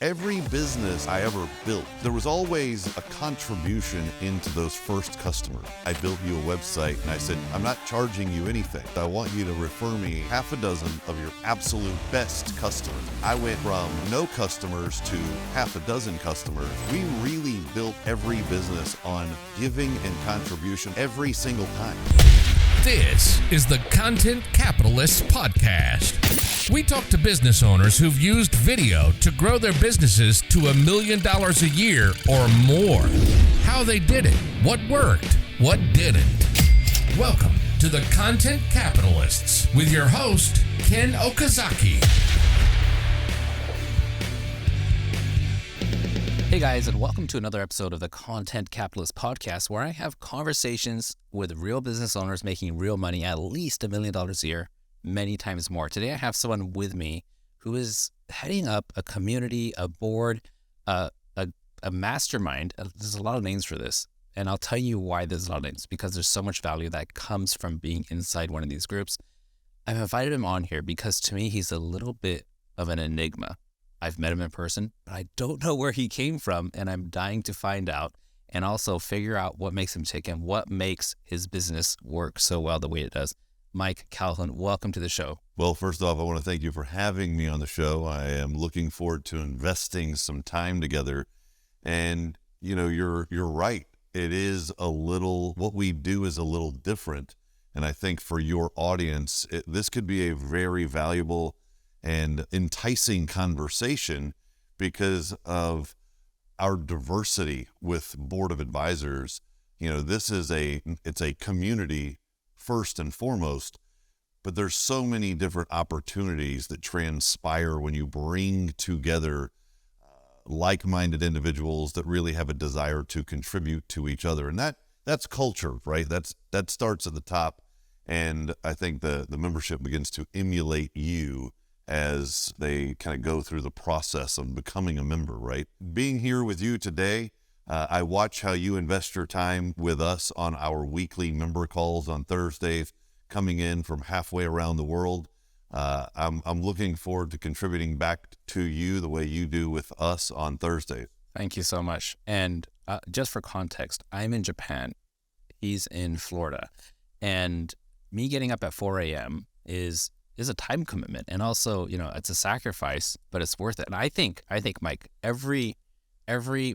Every business I ever built, there was always a contribution into those first customers. I built you a website and I said, I'm not charging you anything. I want you to refer me half a dozen of your absolute best customers. I went from no customers to half a dozen customers. We really built every business on giving and contribution every single time. This is the Content Capitalists Podcast. We talk to business owners who've used video to grow their businesses to $1 million a year or more. How they did it, what worked, what didn't. Welcome to the Content Capitalists with your host, Ken Okazaki. Hey guys, and welcome to another episode of the Content Capitalist Podcast, where I have conversations with real business owners making real money, at least $1 million a year, many times more. Today I have someone with me who is heading up a community, a board, a mastermind. There's a lot of names for this, and I'll tell you why there's a lot of names, because there's so much value that comes from being inside one of these groups. I've invited him on here because to me, he's a little bit of an enigma. I've met him in person, but I don't know where he came from, and I'm dying to find out and also figure out what makes him tick and what makes his business work so well the way it does. Mike Calhoun, welcome to the show. Well, first off, I want to thank you for having me on the show. I am looking forward to investing some time together. And, you know, you're right. It is what we do is a little different. And I think for your audience, this could be a very valuable and enticing conversation because of our diversity with Board of Advisors. You know, it's a community first and foremost, but there's so many different opportunities that transpire when you bring together like-minded individuals that really have a desire to contribute to each other. And that's culture, right? That starts at the top. And I think the membership begins to emulate you as they kind of go through the process of becoming a member, right? Being here with you today, I watch how you invest your time with us on our weekly member calls on Thursdays, coming in from halfway around the world. I'm looking forward to contributing back to you the way you do with us on Thursdays. Thank you so much. And just for context, I'm in Japan. He's in Florida. And me getting up at 4 a.m. is a time commitment, and also, you know, it's a sacrifice, but it's worth it. And I think, Mike, every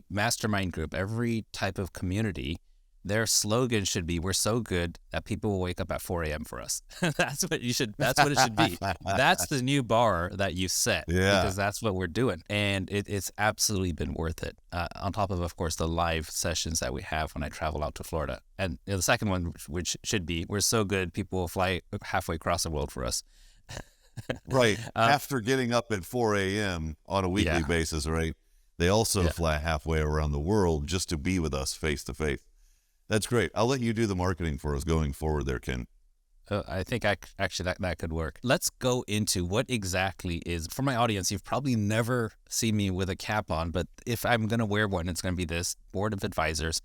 mastermind group, every type of community, their slogan should be, we're so good that people will wake up at 4 a.m. for us. That's what it should be. That's the new bar that you set, because that's what we're doing. And it's absolutely been worth it. On top of course, the live sessions that we have when I travel out to Florida. And the second one, which should be, we're so good, people will fly halfway across the world for us. Right. After getting up at 4 a.m. on a weekly basis, right? They also fly halfway around the world just to be with us face to face. That's great. I'll let you do the marketing for us going forward there, Ken. I think actually that could work. Let's go into what exactly is, for my audience, you've probably never seen me with a cap on, but if I'm going to wear one, it's going to be this Board of Advisors.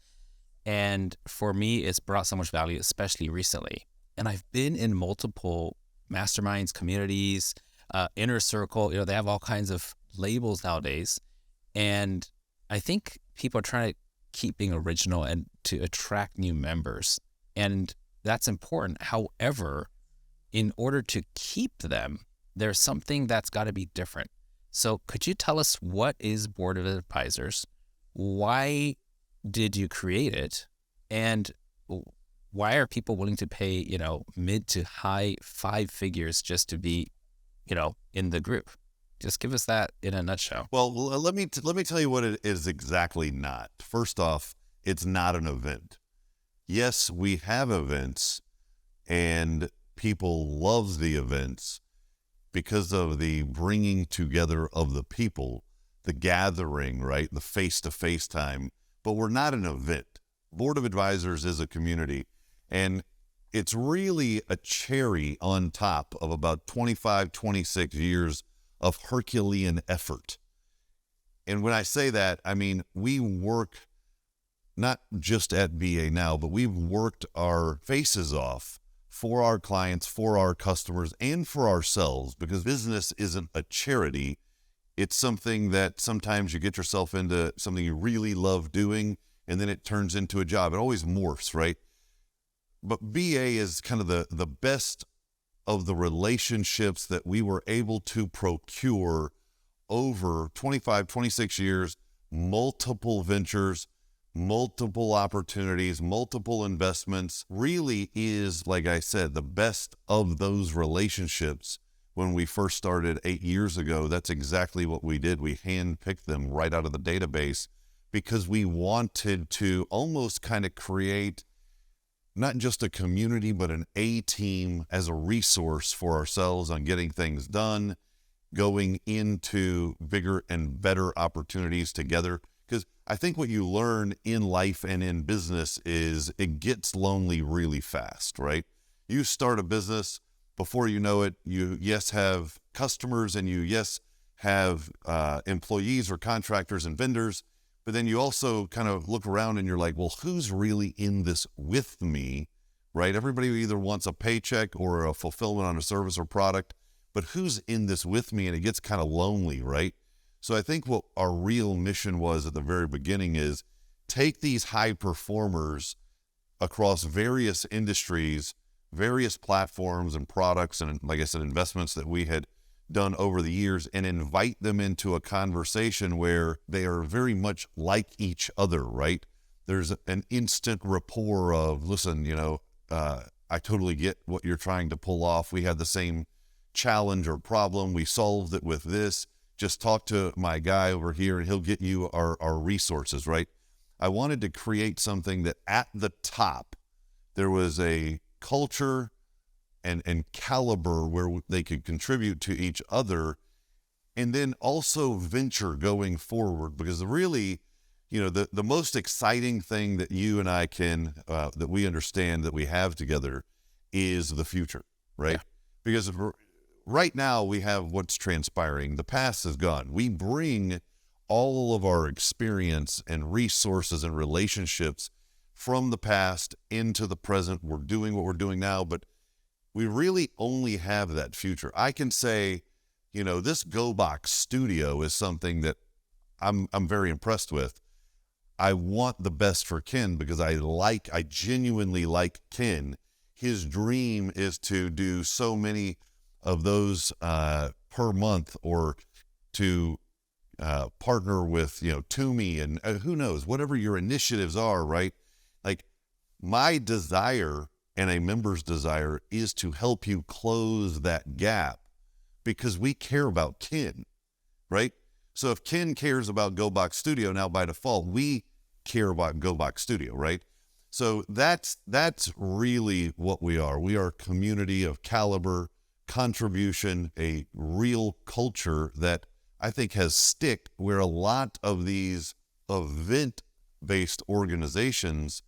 And for me, it's brought so much value, especially recently. And I've been in multiple masterminds, communities, inner circle, you know, they have all kinds of labels nowadays. And I think people are trying to keep being original and to attract new members. And that's important. However, in order to keep them, there's something that's got to be different. So could you tell us, what is Board of Advisors? Why did you create it? And why are people willing to pay, you know, mid to high 5 figures just to be, you know, in the group? Just give us that in a nutshell. Well, let me tell you what it is exactly not. First off, it's not an event. Yes, we have events, and people love the events because of the bringing together of the people, the gathering, right? The face-to-face time. But we're not an event. Board of Advisors is a community. And it's really a cherry on top of about 25, 26 years of Herculean effort. And when I say that, I mean, we work not just at BA Now, but we've worked our faces off for our clients, for our customers, and for ourselves, because business isn't a charity. It's something that sometimes you get yourself into something you really love doing, and then it turns into a job. It always morphs, right? But BA is kind of the best of the relationships that we were able to procure over 25, 26 years, multiple ventures, multiple opportunities, multiple investments. Really is, like I said, the best of those relationships. When we first started 8 years ago, that's exactly what we did. We handpicked them right out of the database because we wanted to almost kind of create not just a community, but an A team as a resource for ourselves on getting things done, going into bigger and better opportunities together. Because I think what you learn in life and in business is it gets lonely really fast, right? You start a business, before you know it, you, yes, have customers and you, yes, have employees or contractors and vendors, but then you also kind of look around and you're like, well, who's really in this with me, right? Everybody either wants a paycheck or a fulfillment on a service or product, but who's in this with me? And it gets kind of lonely, right? So I think what our real mission was at the very beginning is take these high performers across various industries, various platforms and products, and like I said, investments that we had done over the years, and invite them into a conversation where they are very much like each other, right? There's an instant rapport of, listen, I totally get what you're trying to pull off. We had the same challenge or problem. We solved it with this. Just talk to my guy over here and he'll get you our resources, right? I wanted to create something that at the top, there was a culture and caliber where they could contribute to each other, and then also venture going forward. Because really, the most exciting thing that you and I can, that we understand that we have together is the future, right? Yeah. Because right now we have what's transpiring. The past is gone. We bring all of our experience and resources and relationships from the past into the present. We're doing what we're doing now, but we really only have that future. I can say, this GoBox studio is something that I'm very impressed with. I want the best for Ken because I genuinely like Ken. His dream is to do so many of those per month, or to partner with, Toomey and who knows, whatever your initiatives are, right? Like, my desire and a member's desire is to help you close that gap because we care about Ken, right? So if Ken cares about GoBox Studio, now by default, we care about GoBox Studio, right? So that's really what we are. We are a community of caliber, contribution, a real culture that I think has stick, where a lot of these event-based organizations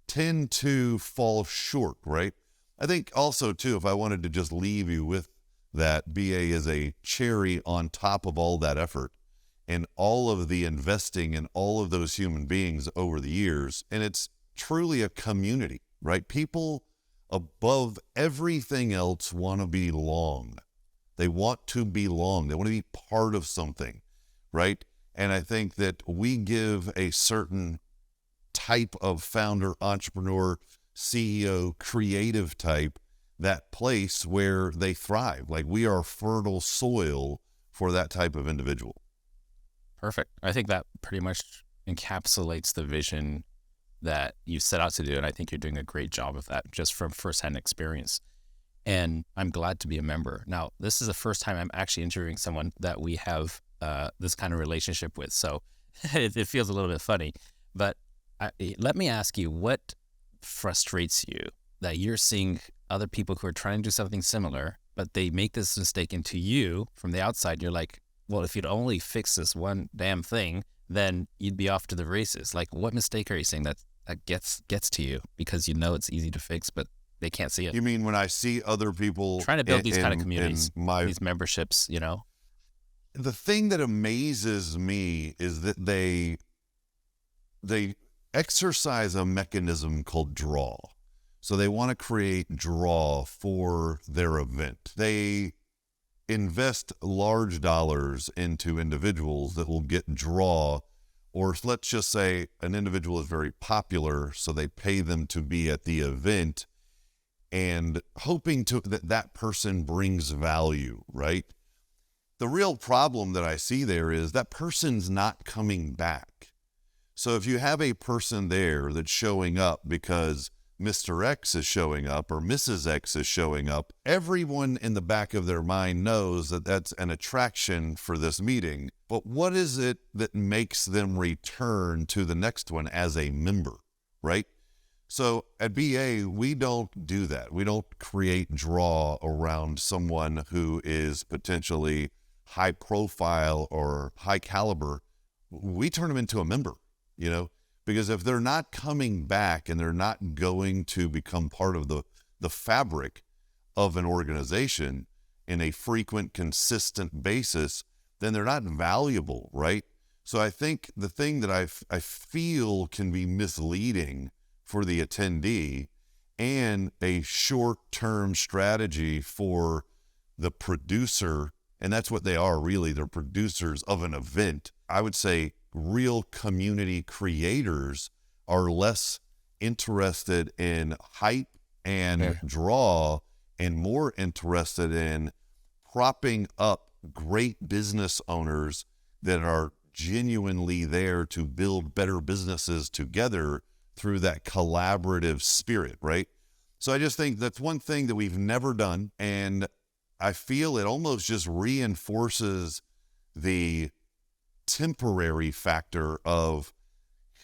tend to fall short, right? I think also too, if I wanted to just leave you with that, BA is a cherry on top of all that effort and all of the investing in all of those human beings over the years. And it's truly a community, right? People above everything else want to belong. They want to belong. They want to be part of something, right? And I think that we give a certain type of founder, entrepreneur, CEO, creative type, that place where they thrive. Like, we are fertile soil for that type of individual. Perfect. I think that pretty much encapsulates the vision that you set out to do. And I think you're doing a great job of that just from firsthand experience. And I'm glad to be a member. Now, this is the first time I'm actually interviewing someone that we have this kind of relationship with. So it feels a little bit funny. But let me ask you, what frustrates you that you're seeing other people who are trying to do something similar, but they make this mistake, and to you from the outside, you're like, well, if you'd only fix this one damn thing, then you'd be off to the races. Like, what mistake are you saying that gets to you because it's easy to fix, but they can't see it? You mean when I see other people trying to build these kind of communities, these memberships, The thing that amazes me is that they exercise a mechanism called draw. So they want to create draw for their event. They invest large dollars into individuals that will get draw, or let's just say an individual is very popular, so they pay them to be at the event and hoping that person brings value, right? The real problem that I see there is that person's not coming back. So if you have a person there that's showing up because Mr. X is showing up or Mrs. X is showing up, everyone in the back of their mind knows that that's an attraction for this meeting. But what is it that makes them return to the next one as a member, right? So at BA, we don't do that. We don't create draw around someone who is potentially high profile or high caliber. We turn them into a member, because if they're not coming back and they're not going to become part of the fabric of an organization in a frequent, consistent basis, then they're not valuable, right? So I think the thing that I feel can be misleading for the attendee and a short-term strategy for the producer, and that's what they are really, they're producers of an event. I would say real community creators are less interested in hype and draw and more interested in propping up great business owners that are genuinely there to build better businesses together through that collaborative spirit, right? So I just think that's one thing that we've never done, and I feel it almost just reinforces the temporary factor of,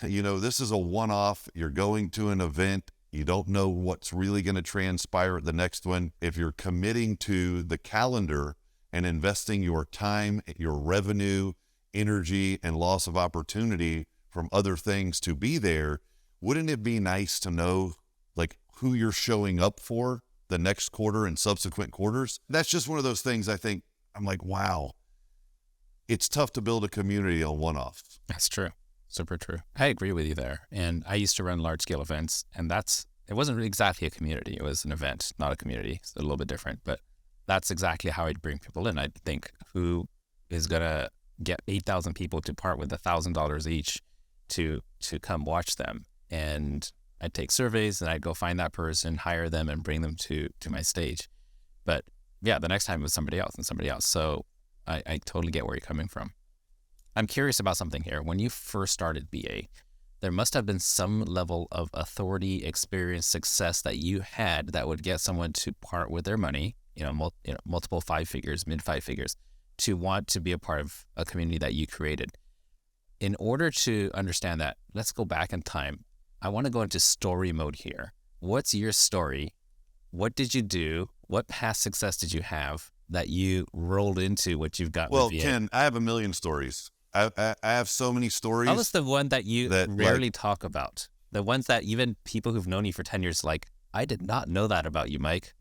this is a one-off. You're going to an event. You don't know what's really going to transpire at the next one. If you're committing to the calendar and investing your time, your revenue, energy, and loss of opportunity from other things to be there, wouldn't it be nice to know who you're showing up for the next quarter and subsequent quarters? That's just one of those things I think, I'm like, wow, it's tough to build a community on one-offs. That's true. Super true. I agree with you there. And I used to run large scale events, and it wasn't exactly a community. It was an event, not a community. It's a little bit different, but that's exactly how I'd bring people in. I'd think, who is going to get 8,000 people to part with $1,000 each to come watch them? And I'd take surveys and I'd go find that person, hire them, and bring them to my stage. But yeah, the next time it was somebody else and somebody else. So I totally get where you're coming from. I'm curious about something here. When you first started BA, there must have been some level of authority, experience, success that you had that would get someone to part with their money, multiple 5 figures, mid 5 figures, to want to be a part of a community that you created. In order to understand that, let's go back in time. I want to go into story mode here. What's your story? What did you do? What past success did you have that you rolled into what you've got? Well, with VA? Ken, I have a million stories. I have so many stories. Tell us the one that you rarely talk about. The ones that even people who've known you for 10 years, I did not know that about you, Mike.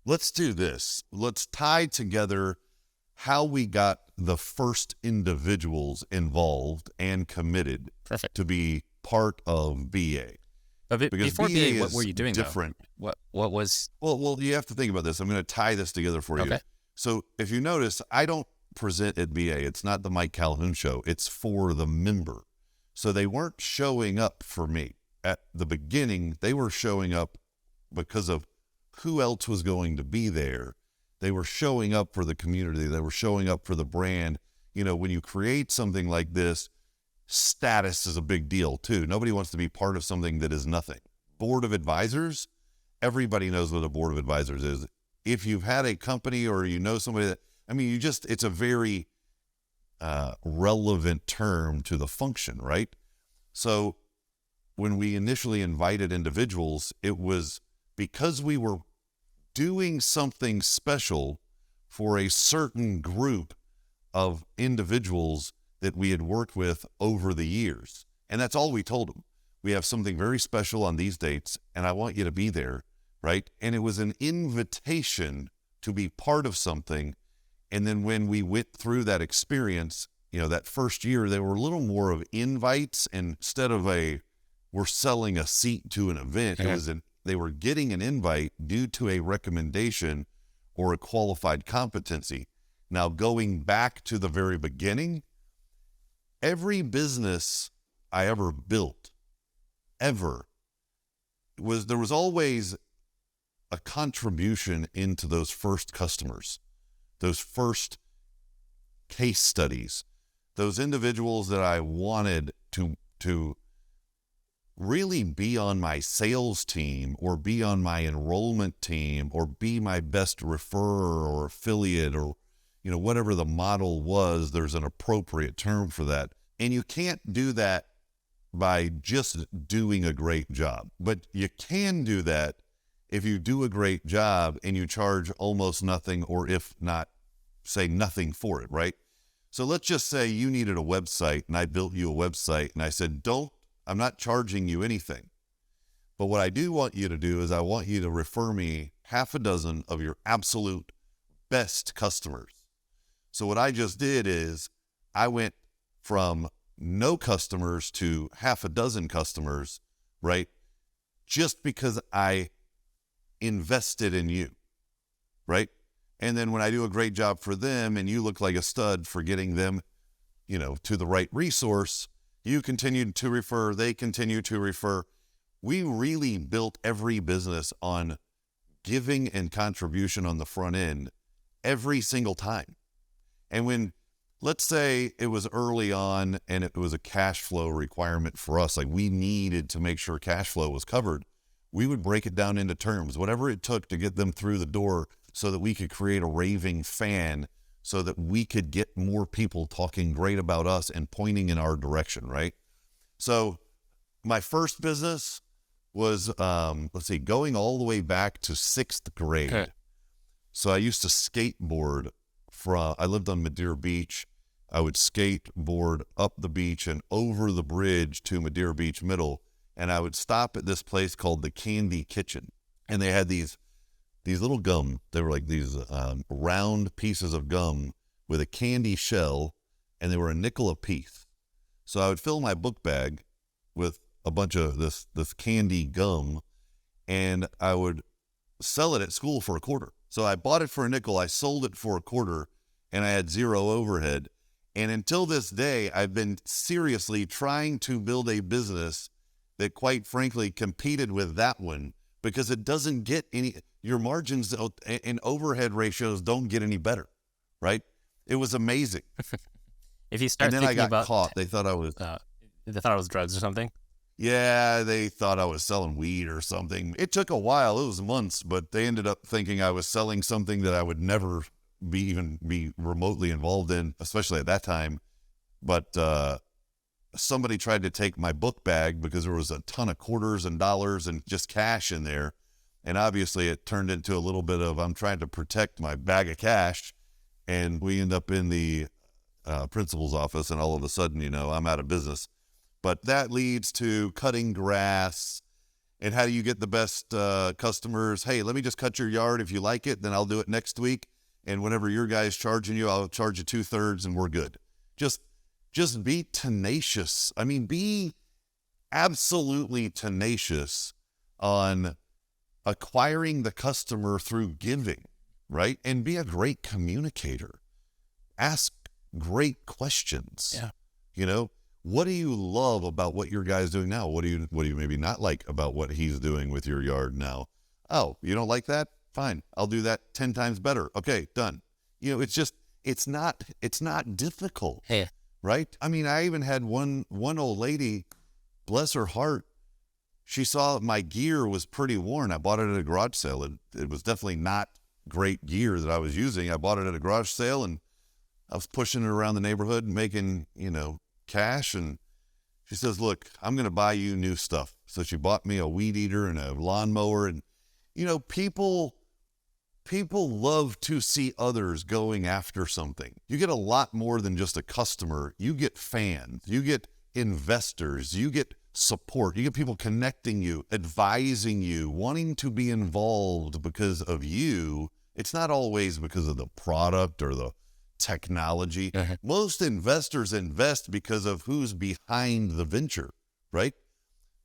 Let's do this. Let's tie together how we got the first individuals involved and committed to be part of BA. But before BA, what were you doing different. Though? What was... Well, you have to think about this. I'm going to tie this together for you. So if you notice, I don't present at BA. It's not the Mike Calhoun show. It's for the member. So they weren't showing up for me. At the beginning, they were showing up because of who else was going to be there. They were showing up for the community. They were showing up for the brand. When you create something like this, status is a big deal too. Nobody wants to be part of something that is nothing. Board of advisors, everybody knows what a board of advisors is. If you've had a company or somebody that, it's a very relevant term to the function, right? So when we initially invited individuals, it was because we were doing something special for a certain group of individuals that we had worked with over the years. And that's all we told them. We have something very special on these dates, and I want you to be there, right? And it was an invitation to be part of something. And then when we went through that experience, that first year, there were a little more of invites instead of we're selling a seat to an event. It was they were getting an invite due to a recommendation or a qualified competency. Now, going back to the very beginning, every business I ever built, there was always a contribution into those first customers, those first case studies, those individuals that I wanted to really be on my sales team or be on my enrollment team or be my best referrer or affiliate or, whatever the model was. There's an appropriate term for that. And you can't do that by just doing a great job, but you can do that if you do a great job and you charge almost nothing, or if not, say nothing for it, right? So let's just say you needed a website and I built you a website and I said, I'm not charging you anything. But what I do want you to do is I want you to refer me half a dozen of your absolute best customers. So what I just did is I went from no customers to half a dozen customers, right? Just because I invested in you, right? And then when I do a great job for them and you look like a stud for getting them, to the right resource, you continue to refer, they continue to refer. We really built every business on giving and contribution on the front end every single time. And when, let's say it was early on and it was a cash flow requirement for us, like we needed to make sure cash flow was covered, we would break it down into terms, whatever it took to get them through the door so that we could create a raving fan, so that we could get more people talking great about us and pointing in our direction, right? So my first business was, going all the way back to 6th grade. Okay. So I used to skateboard I lived on Madeira Beach. I would skateboard up the beach and over the bridge to Madeira Beach Middle. And I would stop at this place called the Candy Kitchen. And they had these little gum. They were like these round pieces of gum with a candy shell, and they were a nickel a piece. So I would fill my book bag with a bunch of this candy gum, and I would sell it at school for $0.25. So I bought it for a nickel, I sold it for $0.25, and I had zero overhead. And until this day, I've been seriously trying to build a business that, quite frankly, competed with that one, because it doesn't get your margins and overhead ratios don't get any better, right? It was amazing. If you start and then thinking I got caught. They thought I was drugs or something. Yeah, they thought I was selling weed or something. It took a while. It was months, but they ended up thinking I was selling something that I would never be remotely involved in, especially at that time. But somebody tried to take my book bag because there was a ton of quarters and dollars and just cash in there. And obviously it turned into a little bit of, I'm trying to protect my bag of cash. And we end up in the principal's office, and all of a sudden, I'm out of business. But that leads to cutting grass. And how do you get the best customers? Hey, let me just cut your yard. If you like it, then I'll do it next week. And whenever your guy's charging you, I'll charge you 2/3 and we're good. Just be tenacious. I mean, be absolutely tenacious on acquiring the customer through giving, right? And be a great communicator. Ask great questions. Yeah. What do you love about what your guy's doing now? What do you maybe not like about what he's doing with your yard now? Oh, you don't like that? Fine. I'll do that 10 times better. Okay, done. It's not difficult. Hey. Right? I mean, I even had one old lady, bless her heart, she saw my gear was pretty worn. I bought it at a garage sale. It was definitely not great gear that I was using. I bought it at a garage sale, and I was pushing it around the neighborhood and making, cash. And she says, look, I'm going to buy you new stuff. So she bought me a weed eater and a lawnmower. And, people love to see others going after something. You get a lot more than just a customer. You get fans, you get investors, you get support, you get people connecting you, advising you, wanting to be involved because of you. It's not always because of the product or the technology. Uh-huh. Most investors invest because of who's behind the venture, right?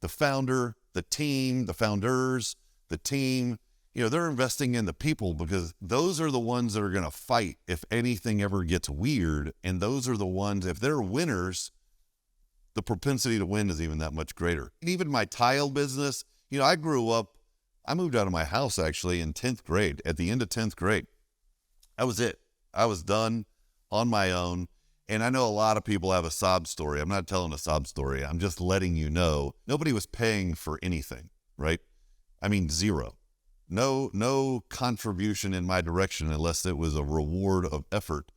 The founder, the team, the founders, the team. they're investing in the people, because those are the ones that are going to fight if anything ever gets weird. And those are the ones, if they're winners, the propensity to win is even that much greater. And even my tile business, I moved out of my house actually in 10th grade, at the end of 10th grade. That was it. I was done on my own. And I know a lot of people have a sob story. I'm not telling a sob story. I'm just letting you know nobody was paying for anything, right? I mean, zero. No contribution in my direction unless it was a reward of effort.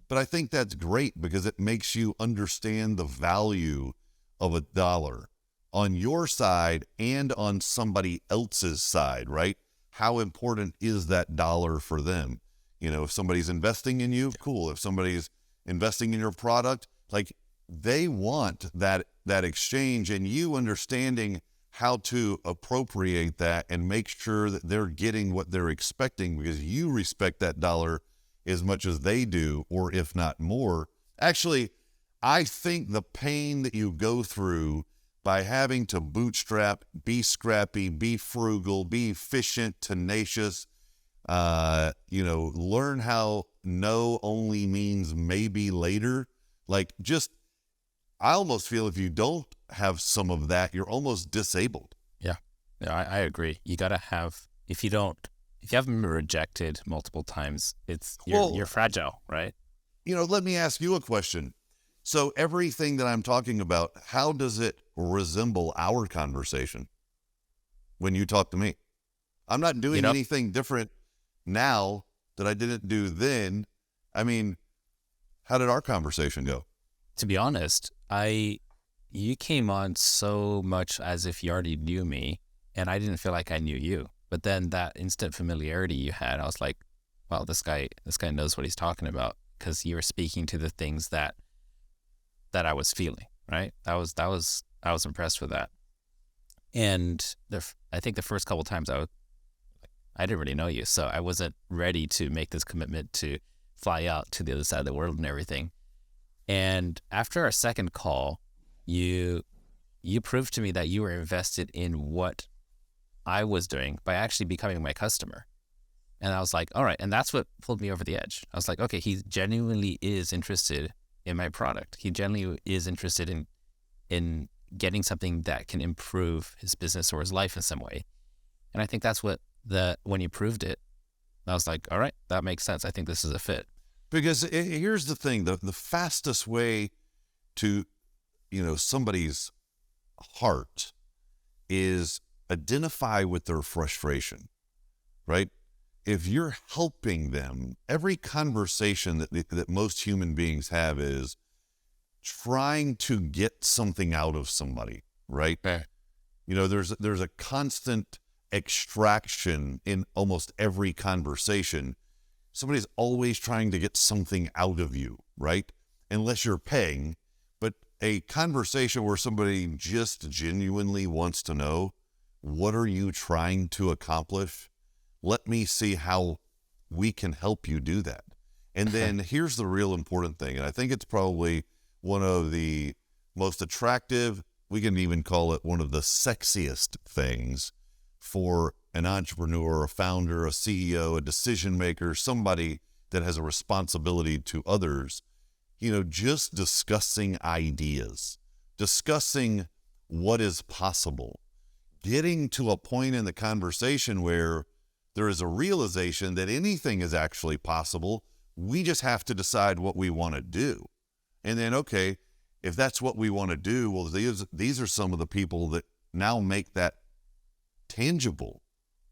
But I think that's great because it makes you understand the value of a dollar on your side and on somebody else's side, right? How important is that dollar for them? If somebody's investing in you, cool. If somebody's investing in your product, like, they want that exchange, and you understanding how to appropriate that and make sure that they're getting what they're expecting, because you respect that dollar as much as they do, or if not more. Actually, I think the pain that you go through by having to bootstrap, be scrappy, be frugal, be efficient, tenacious, learn how no only means maybe later. I almost feel if you don't have some of that, you're almost disabled. Yeah, I agree. You got to have, if you haven't been rejected multiple times, you're fragile, right? Let me ask you a question. So everything that I'm talking about, how does it resemble our conversation when you talk to me? I'm not doing anything different now that I didn't do then. I mean, how did our conversation go? To be honest, you came on so much as if you already knew me, and I didn't feel like I knew you. But then that instant familiarity you had, I was like, wow, this guy knows what he's talking about, because you were speaking to the things that I was feeling, right? I was impressed with that. And I think the first couple of times I didn't really know you, so I wasn't ready to make this commitment to fly out to the other side of the world and everything. And after our second call, you proved to me that you were invested in what I was doing by actually becoming my customer. And I was like, all right. And that's what pulled me over the edge. I was like, okay, he genuinely is interested in my product. He genuinely is interested in getting something that can improve his business or his life in some way. And I think that's what when you proved it, I was like, all right, that makes sense. I think this is a fit. Because here's the thing, the fastest way to, somebody's heart is identify with their frustration, right? If you're helping them, every conversation that most human beings have is trying to get something out of somebody, right? There's a constant extraction in almost every conversation. Somebody's always trying to get something out of you, right? Unless you're paying. But a conversation where somebody just genuinely wants to know, what are you trying to accomplish? Let me see how we can help you do that. And then here's the real important thing, and I think it's probably one of the most attractive, we can even call it one of the sexiest things for an entrepreneur, a founder, a CEO, a decision maker, somebody that has a responsibility to others, just discussing ideas, discussing what is possible, getting to a point in the conversation where there is a realization that anything is actually possible. We just have to decide what we want to do. And then, okay, if that's what we want to do, well, these are some of the people that now make that tangible,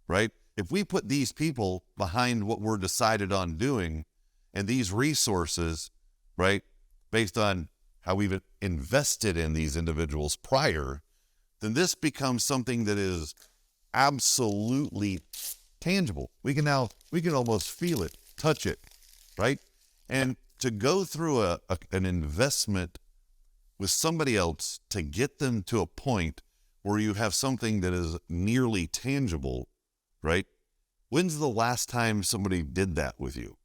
right? If we put these people behind what we're decided on doing and these resources, right, based on how we've invested in these individuals prior, then this becomes something that is absolutely tangible. We can almost feel it, touch it, right? And to go through an investment with somebody else to get them to a point where you have something that is nearly tangible, right? When's the last time somebody did that with you?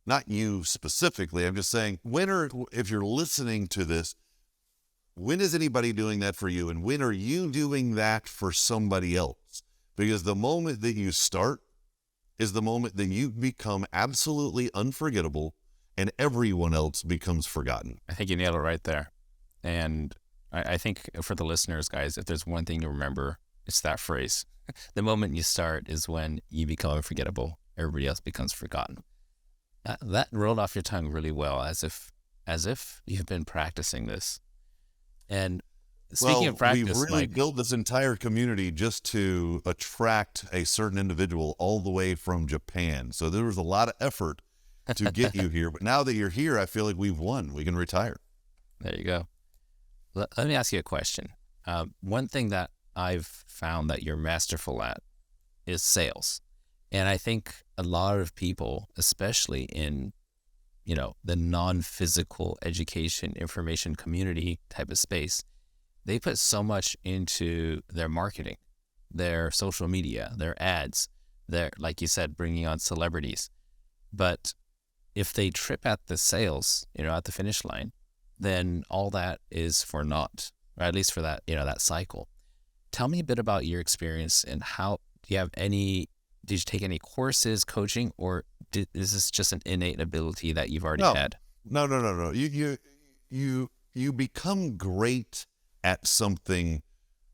Not you specifically. I'm just saying, if you're listening to this, when is anybody doing that for you? And when are you doing that for somebody else? Because the moment that you start, is the moment that you become absolutely unforgettable and everyone else becomes forgotten. I think you nailed it right there. And I think for the listeners, guys, if there's one thing to remember, it's that phrase. The moment you start is when you become unforgettable. Everybody else becomes forgotten. That rolled off your tongue really well, as if you've been practicing this. And speaking of practice, we've really Mike, built this entire community just to attract a certain individual all the way from Japan. So there was a lot of effort to get you here. But now that you're here, I feel like we've won. We can retire. there you go. Let me ask you a question. One thing that I've found that you're masterful at is sales. And I think a lot of people, especially in, the non-physical education, information community type of space, they put so much into their marketing, their social media, their ads, their, like you said, bringing on celebrities. But if they trip at the sales, at the finish line, then all that is for naught, or at least for that, that cycle. Tell me a bit about your experience and how, did you take any courses, coaching, or is this just an innate ability that you've already had? No. You become great at something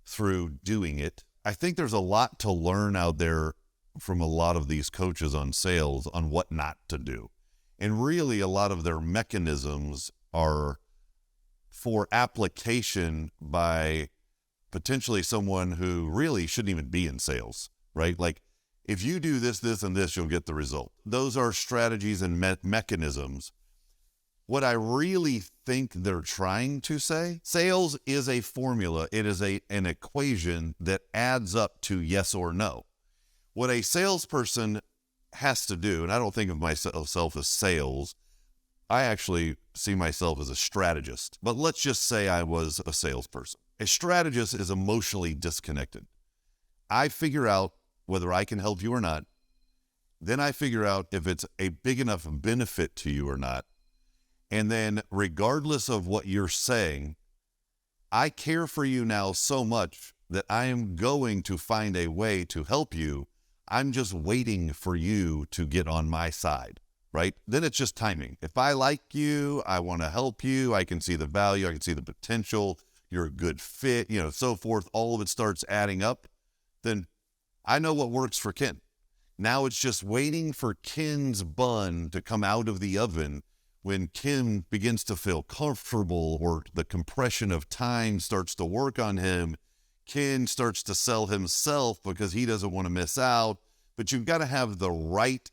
through doing it. I think there's a lot to learn out there from a lot of these coaches on sales on what not to do. And really a lot of their mechanisms are for application by potentially someone who really shouldn't even be in sales, right? Like, if you do this, this, and this, you'll get the result. Those are strategies and mechanisms. What I really think they're trying to say, sales is a formula. It is an equation that adds up to yes or no. What a salesperson has to do, and I don't think of myself as sales, I actually see myself as a strategist. But let's just say I was a salesperson. A strategist is emotionally disconnected. I figure out whether I can help you or not. Then I figure out if it's a big enough benefit to you or not. And then regardless of what you're saying, I care for you now so much that I am going to find a way to help you. I'm just waiting for you to get on my side, right? Then it's just timing. If I like you, I want to help you. I can see the value. I can see the potential. You're a good fit, so forth. All of it starts adding up. Then I know what works for Ken. Now it's just waiting for Ken's bun to come out of the oven. When Ken begins to feel comfortable or the compression of time starts to work on him, Ken starts to sell himself because he doesn't want to miss out. But you've got to have the right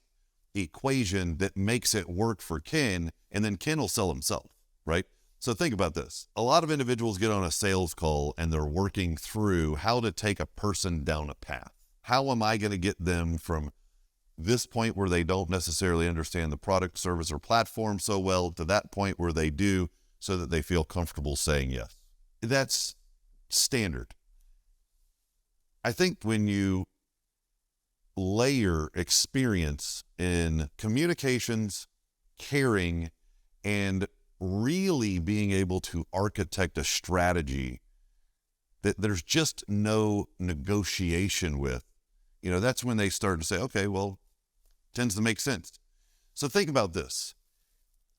equation that makes it work for Ken, and then Ken will sell himself, right? So think about this. A lot of individuals get on a sales call and they're working through how to take a person down a path. How am I going to get them from this point where they don't necessarily understand the product, service, or platform so well to that point where they do, so that they feel comfortable saying yes? That's standard. I think when you layer experience in communications, caring, and really being able to architect a strategy that there's just no negotiation with, that's when they start to say, okay, well, tends to make sense. So think about this.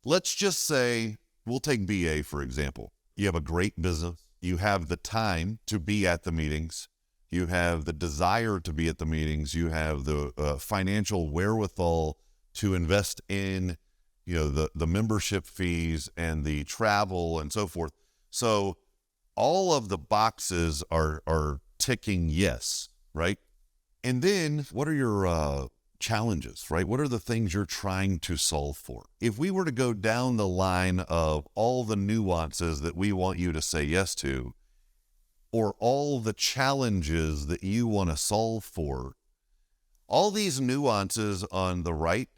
Let's just say, we'll take BA, for example. You have a great business. You have the time to be at the meetings. You have the desire to be at the meetings. You have the financial wherewithal to invest in, the membership fees and the travel and so forth. So all of the boxes are ticking yes, right? And then what are your challenges, right? What are the things you're trying to solve for? If we were to go down the line of all the nuances that we want you to say yes to, or all the challenges that you want to solve for, all these nuances on the right,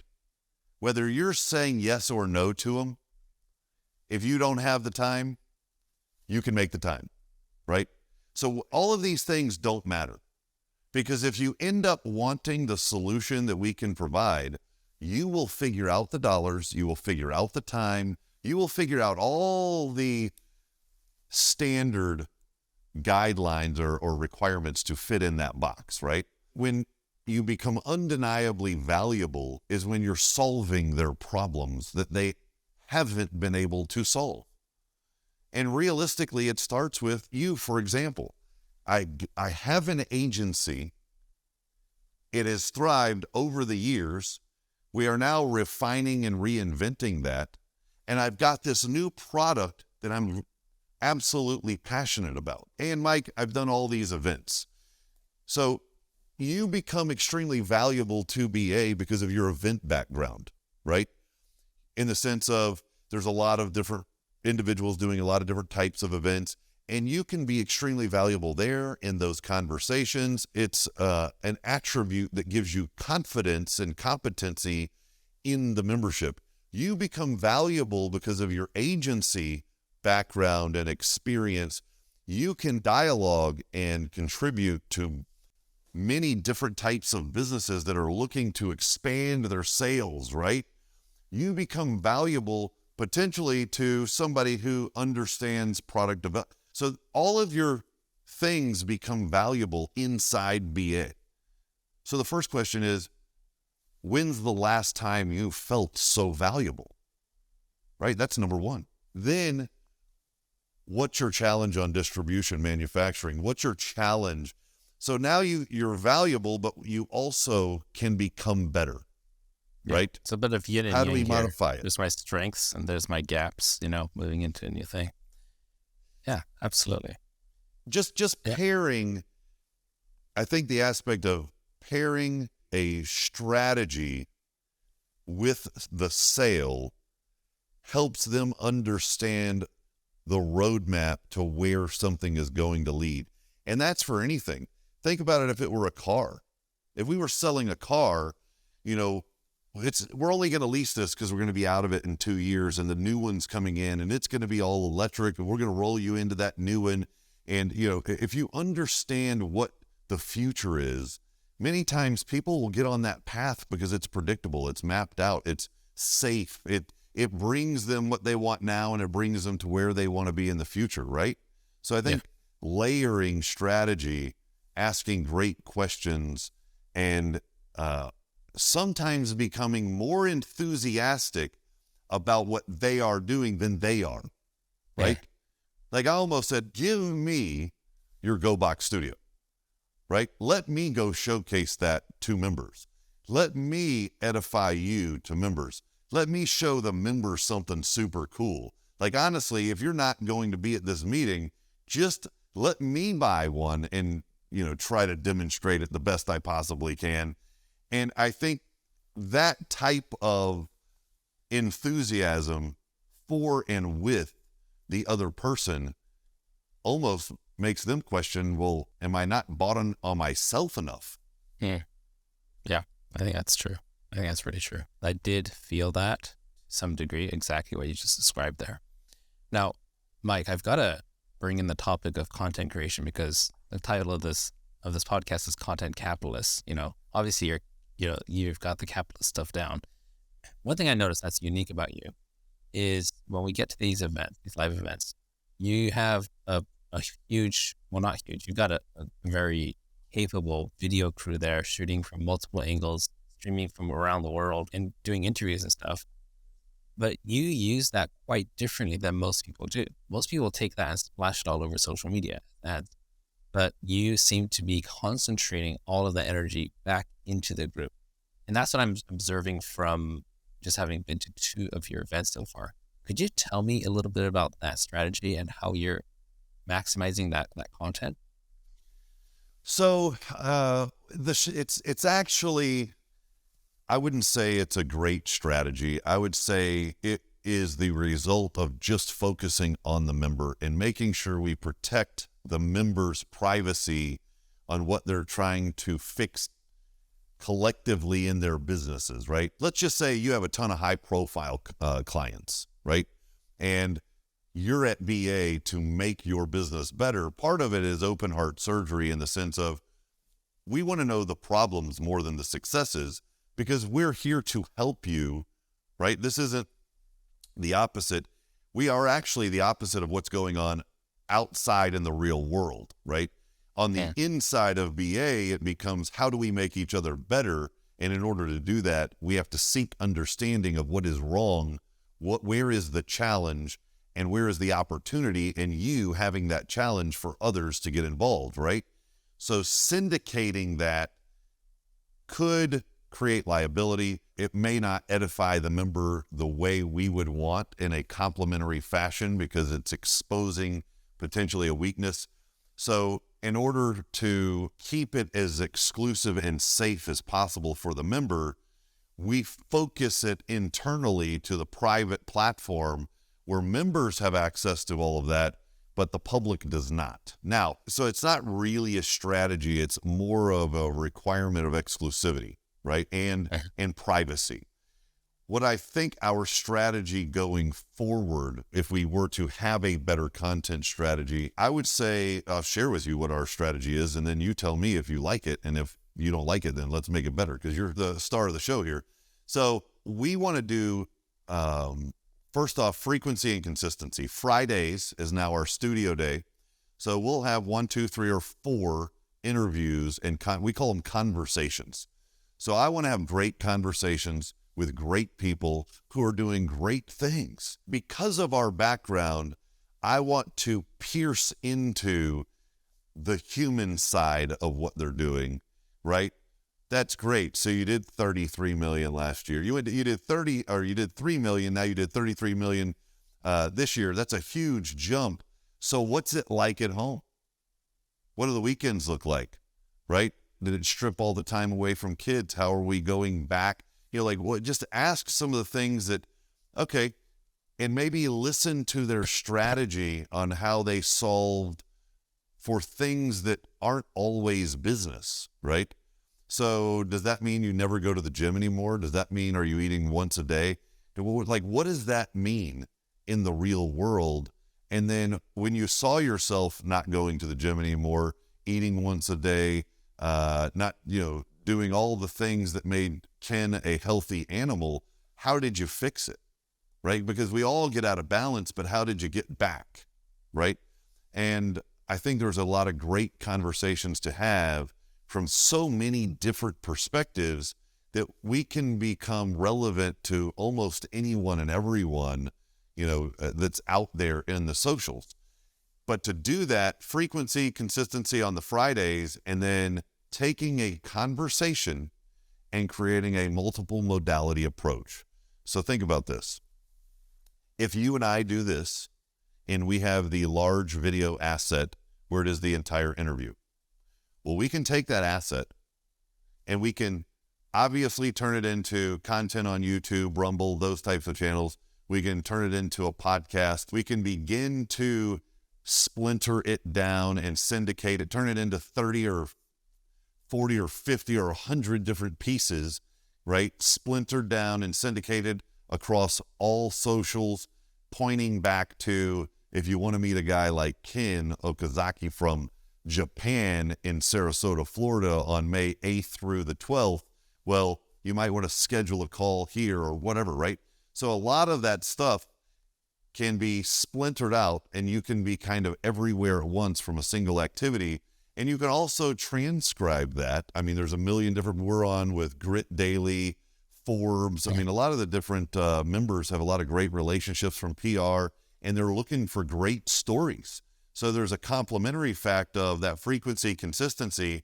whether you're saying yes or no to them, if you don't have the time, you can make the time, right? So all of these things don't matter. Because if you end up wanting the solution that we can provide, you will figure out the dollars, you will figure out the time, you will figure out all the standard guidelines or requirements to fit in that box, right? When you become undeniably valuable is when you're solving their problems that they haven't been able to solve. And realistically, it starts with you. For example, I have an agency. It has thrived over the years. We are now refining and reinventing that. And I've got this new product that I'm absolutely passionate about. And Mike, I've done all these events. So you become extremely valuable to BA because of your event background, right? In the sense of there's a lot of different individuals doing a lot of different types of events, and you can be extremely valuable there in those conversations. It's an attribute that gives you confidence and competency in the membership. You become valuable because of your agency background and experience. You can dialogue and contribute to many different types of businesses that are looking to expand their sales, right? You become valuable potentially to somebody who understands product development. So all of your things become valuable inside BA. So the first question is, when's the last time you felt so valuable? Right? That's number one. Then what's your challenge on distribution, manufacturing? What's your challenge? So now you're valuable, but you also can become better, right? It's a bit of yin and How yang do we here. modify it? There's my strengths and there's my gaps, moving into a new thing. Yeah, absolutely. Just pairing, I think the aspect of pairing a strategy with the sale helps them understand the roadmap to where something is going to lead. And that's for anything. Think about it if it were a car. If we were selling a car, we're only going to lease this because we're going to be out of it in 2 years and the new one's coming in and it's going to be all electric and we're going to roll you into that new one. And, if you understand what the future is, many times people will get on that path because it's predictable, it's mapped out, it's safe, it brings them what they want now and it brings them to where they want to be in the future, right? So I think layering strategy, asking great questions, and sometimes becoming more enthusiastic about what they are doing than they are, right? Yeah. Like I almost said, give me your GoBox studio, right? Let me go showcase that to members. Let me edify you to members. Let me show the members something super cool. Like honestly, if you're not going to be at this meeting, just let me buy one and, try to demonstrate it the best I possibly can. And I think that type of enthusiasm for and with the other person almost makes them question, well, am I not bought on myself enough? Yeah, I think that's true. I think that's pretty true. I did feel that to some degree, exactly what you just described there. Now, Mike, I've got to bring in the topic of content creation because the title of this podcast is Content Capitalists. Obviously you've got the capitalist stuff down. One thing I noticed that's unique about you is when we get to these events, these live events, you have a huge, well, not huge, you've got a very capable video crew there shooting from multiple angles, streaming from around the world and doing interviews and stuff. But you use that quite differently than most people do. Most people take that and splash it all over social media ads. But you seem to be concentrating all of the energy back into the group. And that's what I'm observing from just having been to 2 of your events so far. Could you tell me a little bit about that strategy and how you're maximizing that content? So it's actually, I wouldn't say it's a great strategy. I would say it is the result of just focusing on the member and making sure we protect the member's privacy on what they're trying to fix collectively in their businesses, right? Let's just say you have a ton of high profile clients, right? And you're at BA to make your business better. Part of it is open heart surgery in the sense of we want to know the problems more than the successes because we're here to help you, right? This isn't the opposite. We are actually the opposite of what's going on outside in the real world, right? On the inside of BA, it becomes how do we make each other better? And in order to do that, we have to seek understanding of what is wrong, where is the challenge, and where is the opportunity, and you having that challenge for others to get involved, right? So syndicating that could create liability. It may not edify the member the way we would want in a complementary fashion because it's exposing potentially a weakness. So in order to keep it as exclusive and safe as possible for the member, we focus it internally to the private platform where members have access to all of that, but the public does not. Now, so it's not really a strategy. It's more of a requirement of exclusivity, right? And privacy. What I think our strategy going forward, if we were to have a better content strategy, I would say I'll share with you what our strategy is, and then you tell me if you like it. And if you don't like it, then let's make it better because you're the star of the show here. So we want to do, first off, frequency and consistency. Fridays is now our studio day. So we'll have 1, 2, 3, or 4 interviews, and we call them conversations. So I want to have great conversations with great people who are doing great things. Because of our background, I want to pierce into the human side of what they're doing, right? That's great. So you did 33 million last year. You did 3 million. Now you did 33 million this year. That's a huge jump. So what's it like at home? What do the weekends look like, right? Did it strip all the time away from kids? How are we going back? Just ask some of the things that, okay, and maybe listen to their strategy on how they solved for things that aren't always business, right? So does that mean you never go to the gym anymore? Does that mean, are you eating once a day? What does that mean in the real world? And then when you saw yourself not going to the gym anymore, eating once a day, not, doing all the things that made Ken a healthy animal, how did you fix it, right? Because we all get out of balance, but how did you get back, right? And I think there's a lot of great conversations to have from so many different perspectives that we can become relevant to almost anyone and everyone, that's out there in the socials. But to do that, frequency, consistency on the Fridays, and then taking a conversation and creating a multiple modality approach. So think about this. If you and I do this, and we have the large video asset where it is the entire interview, well, we can take that asset and we can obviously turn it into content on YouTube, Rumble, those types of channels. We can turn it into a podcast. We can begin to splinter it down and syndicate it, turn it into 30 or 40 or 50 or 100 different pieces, right? Splintered down and syndicated across all socials, pointing back to, if you want to meet a guy like Ken Okazaki from Japan in Sarasota, Florida on May 8th through the 12th, well, you might want to schedule a call here or whatever, right? So a lot of that stuff can be splintered out and you can be kind of everywhere at once from a single activity. And you can also transcribe that. I mean, there's a million different, we're on with Grit Daily, Forbes. I mean, a lot of the different members have a lot of great relationships from PR, and they're looking for great stories. So there's a complementary fact of that frequency, consistency,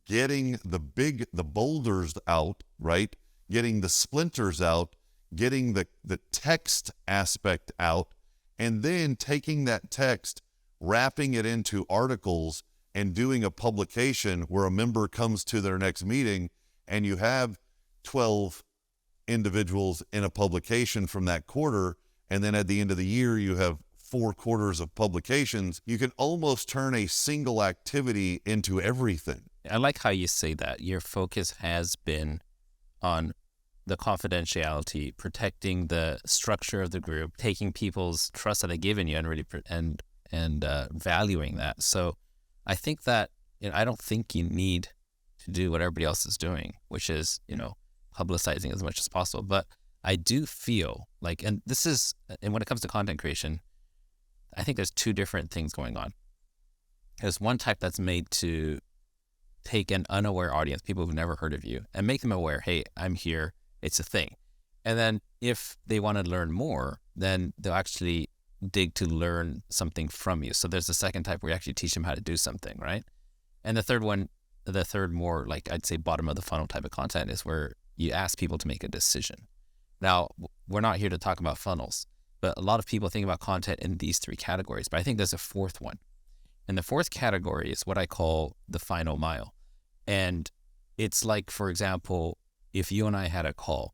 getting the boulders out, right? Getting the splinters out, getting the text aspect out, and then taking that text, wrapping it into articles, and doing a publication where a member comes to their next meeting and you have 12 individuals in a publication from that quarter. And then at the end of the year, you have 4 quarters of publications. You can almost turn a single activity into everything. I like how you say that. Your focus has been on the confidentiality, protecting the structure of the group, taking people's trust that they've given you and really valuing that. So I think that, I don't think you need to do what everybody else is doing, which is, publicizing as much as possible. But I do feel like, and when it comes to content creation, I think there's 2 different things going on. There's one type that's made to take an unaware audience, people who've never heard of you, and make them aware, hey, I'm here, it's a thing. And then if they want to learn more, then they'll actually dig to learn something from you. So there's the second type where you actually teach them how to do something, right? And the third one, the third more like I'd say bottom of the funnel type of content is where you ask people to make a decision. Now, we're not here to talk about funnels, but a lot of people think about content in these three categories, but I think there's a fourth one. And the fourth category is what I call the final mile. And it's like, for example, if you and I had a call,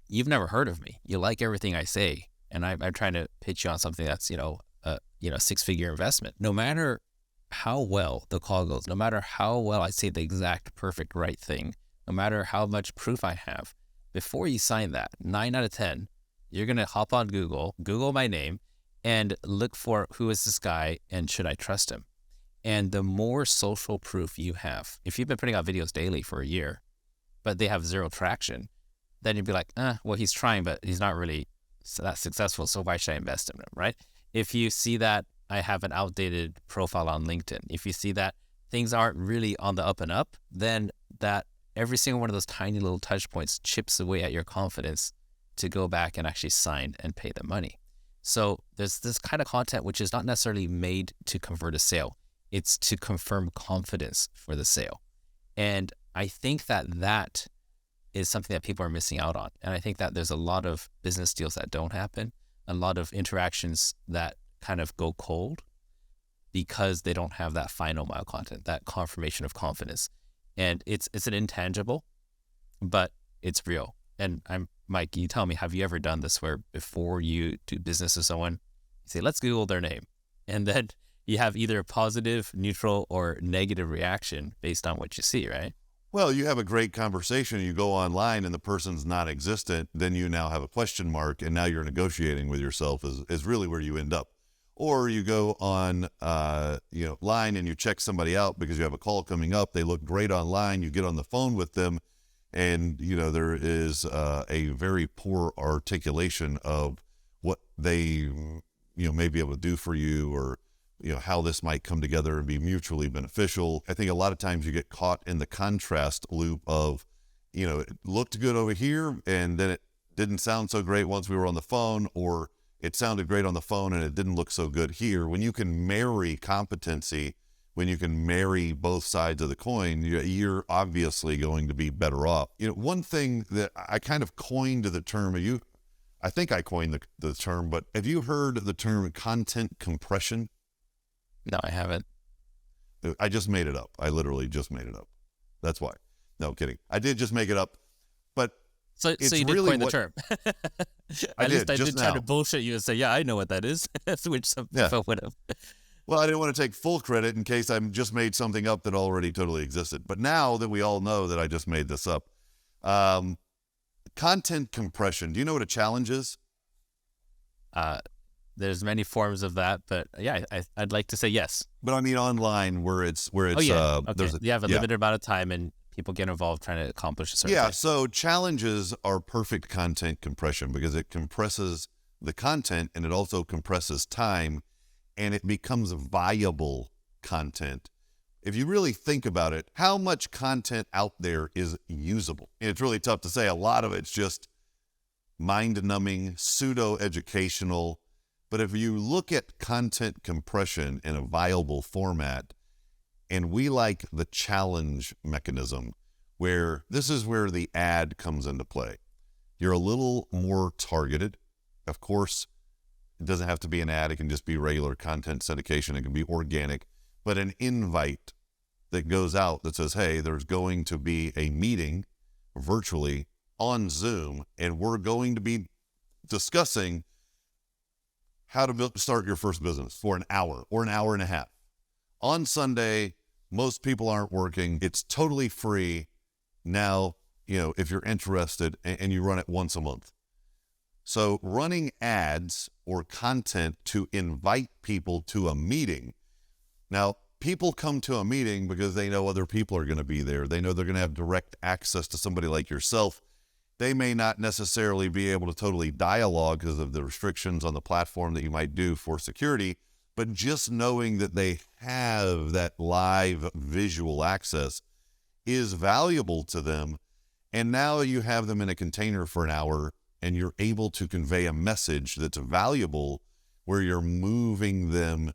you've never heard of me. You like everything I say. And I'm trying to pitch you on something that's, a 6-figure investment. No matter how well the call goes, no matter how well I say the exact perfect right thing, no matter how much proof I have, before you sign that, 9 out of 10, you're going to hop on Google my name, and look for who is this guy and should I trust him? And the more social proof you have, if you've been putting out videos daily for a year, but they have zero traction, then you'd be like, well, he's trying, but he's not really that successful, so why should I invest in him, right? If you see that I have an outdated profile on LinkedIn, if you see that things aren't really on the up and up, then that every single one of those tiny little touch points chips away at your confidence to go back and actually sign and pay the money. So there's this kind of content which is not necessarily made to convert a sale. It's to confirm confidence for the sale. And I think that is something that people are missing out on. And I think that there's a lot of business deals that don't happen, a lot of interactions that kind of go cold because they don't have that final mile content, that confirmation of confidence. And it's an intangible, but it's real. And Mike, you tell me, have you ever done this where before you do business with someone, you say, let's Google their name, and then you have either a positive, neutral, or negative reaction based on what you see, right? Well, you have a great conversation, you go online and the person's non-existent, then you now have a question mark, and now you're negotiating with yourself is really where you end up. Or you go on, line and you check somebody out because you have a call coming up. They look great online. You get on the phone with them, and there is a very poor articulation of what they may be able to do for you, or how this might come together and be mutually beneficial. I think a lot of times you get caught in the contrast loop of, it looked good over here and then it didn't sound so great once we were on the phone, or it sounded great on the phone and it didn't look so good here. When you can marry competency, when you can marry both sides of the coin, you're obviously going to be better off. One thing that I kind of coined the term, I think I coined the term, but have you heard the term content compression? No, I haven't. I just made it up. I literally just made it up. That's why. No, kidding. I did just make it up. But so you did really coin the term. I did try to bullshit you and say, yeah, I know what that is. Which some people would have. Well, I didn't want to take full credit in case I just made something up that already totally existed. But now that we all know that I just made this up, content compression. Do you know what a challenge is? There's many forms of that, but yeah, I'd like to say yes. But I mean online where it's okay. You have a limited amount of time and people get involved trying to accomplish a certain thing. So challenges are perfect content compression because it compresses the content and it also compresses time, and it becomes viable content. If you really think about it, how much content out there is usable? And it's really tough to say. A lot of it's just mind-numbing, pseudo-educational. But if you look at content compression in a viable format, and we like the challenge mechanism, where this is where the ad comes into play. You're a little more targeted. Of course, it doesn't have to be an ad. It can just be regular content syndication. It can be organic. But an invite that goes out that says, hey, there's going to be a meeting virtually on Zoom, and we're going to be discussing how to start your first business for an hour or an hour and a half. On Sunday, most people aren't working. It's totally free. Now, if you're interested, and you run it once a month. So running ads or content to invite people to a meeting. Now, people come to a meeting because they know other people are going to be there. They know they're going to have direct access to somebody like yourself. They may not necessarily be able to totally dialogue because of the restrictions on the platform that you might do for security, but just knowing that they have that live visual access is valuable to them. And now you have them in a container for an hour and you're able to convey a message that's valuable where you're moving them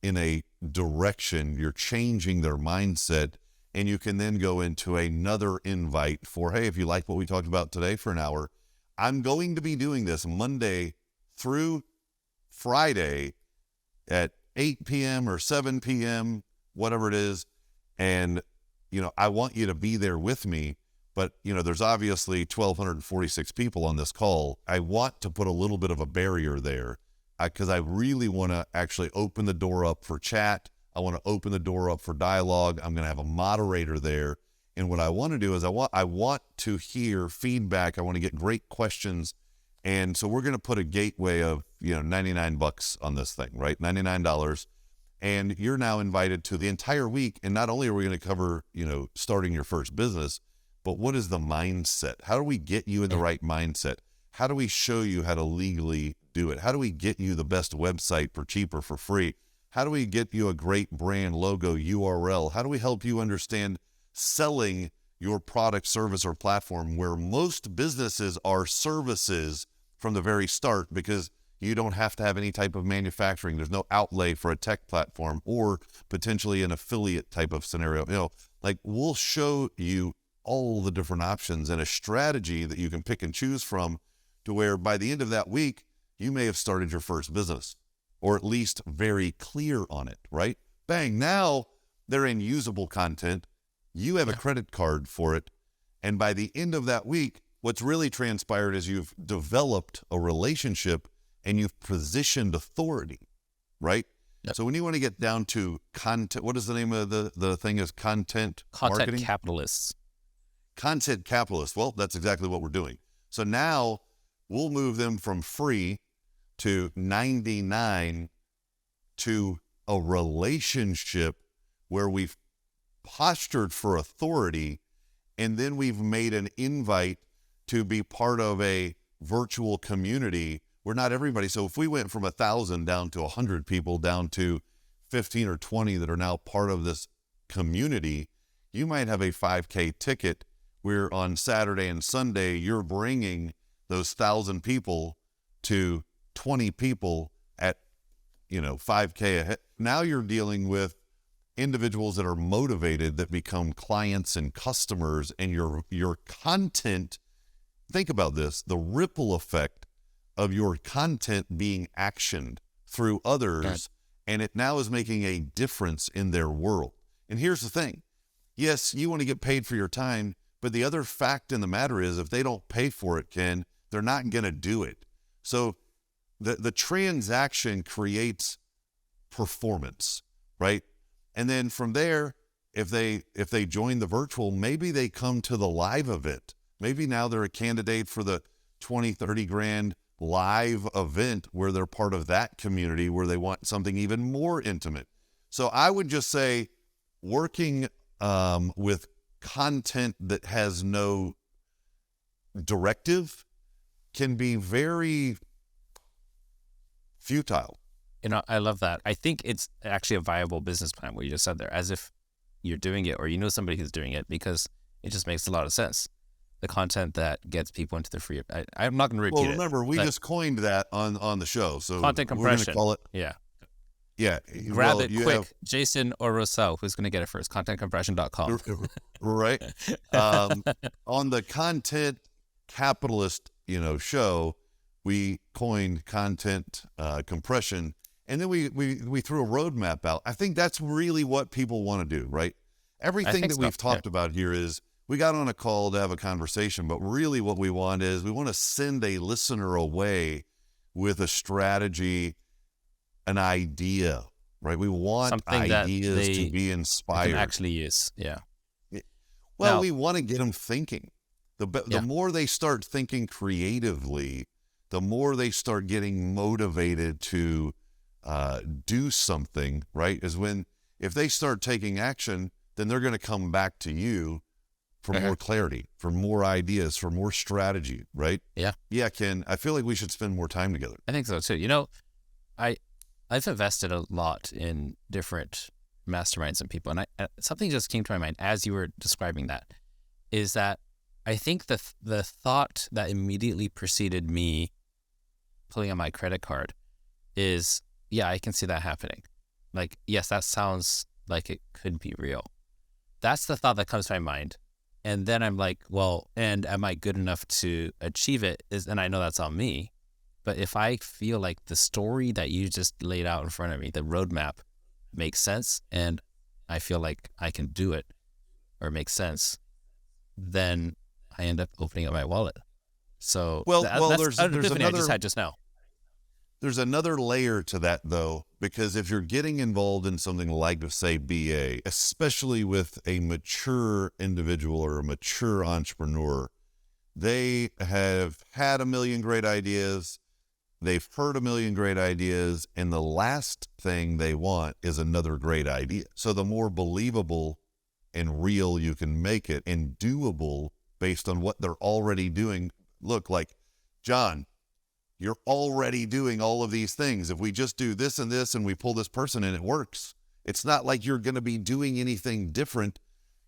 in a direction, you're changing their mindset, and you can then go into another invite for, hey, if you like what we talked about today for an hour, I'm going to be doing this Monday through Friday at 8 p.m. or 7 p.m., whatever it is. And, I want you to be there with me. But, there's obviously 1,246 people on this call. I want to put a little bit of a barrier there because I really want to actually open the door up for chat. I want to open the door up for dialogue. I'm going to have a moderator there. And what I want to do is I want to hear feedback. I want to get great questions. And so we're going to put a gateway of, $99 on this thing, right? $99. And you're now invited to the entire week. And not only are we going to cover, starting your first business, but what is the mindset? How do we get you in the right mindset? How do we show you how to legally do it? How do we get you the best website for cheaper, for free? How do we get you a great brand logo URL? How do we help you understand selling your product, service, or platform, where most businesses are services from the very start because you don't have to have any type of manufacturing. There's no outlay for a tech platform or potentially an affiliate type of scenario. We'll show you all the different options and a strategy that you can pick and choose from to where by the end of that week, you may have started your first business or at least very clear on it, right? Bang, now they're in usable content. You have a credit card for it. And by the end of that week, what's really transpired is you've developed a relationship and you've positioned authority, right? Yep. So when you want to get down to content, what is the name of the thing is content marketing? Capitalists. Content capitalists. Well, that's exactly what we're doing. So now we'll move them from free to 99 to a relationship where we've postured for authority, and then we've made an invite to be part of a virtual community where not everybody. So if we went from 1,000 down to 100 people, down to 15 or 20 that are now part of this community, you might have a 5K ticket where on Saturday and Sunday, you're bringing those 1,000 people to 20 people at, 5K ahead. Now you're dealing with individuals that are motivated, that become clients and customers, and your content. Think about this, the ripple effect of your content being actioned through others, and it now is making a difference in their world. And here's the thing. Yes, you want to get paid for your time, but the other fact in the matter is if they don't pay for it, Ken, they're not going to do it. So the transaction creates performance, right? And then from there, if they join the virtual, maybe they come to the live event. Maybe now they're a candidate for the 20, 30 grand live event where they're part of that community where they want something even more intimate. So I would just say working with content that has no directive can be very futile. I love that. I think it's actually a viable business plan what you just said there, as if you're doing it or somebody who's doing it, because it just makes a lot of sense. The content that gets people into the free. I'm not going to repeat it. Well, remember, we just coined that on the show. So content compression. We're going to call it. Yeah. Yeah. Grab it quick. Jason or Roselle, who's going to get it first? Contentcompression.com. Right. On the content capitalist, show, we coined content compression, and then we threw a roadmap out. I think that's really what people want to do, right? Everything that we've talked about here is we got on a call to have a conversation, but really what we want is we want to send a listener away with a strategy, an idea, right? We want something ideas to be inspired. Can actually use, yeah. Well, now, we want to get them thinking. The more they start thinking creatively, the more they start getting motivated to do something, right? If they start taking action, then they're going to come back to you for more clarity, for more ideas, for more strategy, right? Yeah. Yeah, Ken, I feel like we should spend more time together. I think so too. I've invested a lot in different masterminds and people, and something just came to my mind as you were describing that, is that I think the thought that immediately preceded me pulling out my credit card is, yeah, I can see that happening. Like, yes, that sounds like it could be real. That's the thought that comes to my mind. And then I'm like, well, and am I good enough to achieve it? And I know that's on me. But if I feel like the story that you just laid out in front of me, the roadmap, makes sense, and I feel like I can do it or makes sense, then I end up opening up my wallet. So that's an epiphany I just had just now. There's another layer to that, though, because if you're getting involved in something like, say, BA, especially with a mature individual or a mature entrepreneur, they have had a million great ideas. They've heard a million great ideas, and the last thing they want is another great idea. So the more believable and real you can make it and doable based on what they're already doing. Look, like, John, you're already doing all of these things. If we just do this and this and we pull this person in, it works. It's not like you're going to be doing anything different.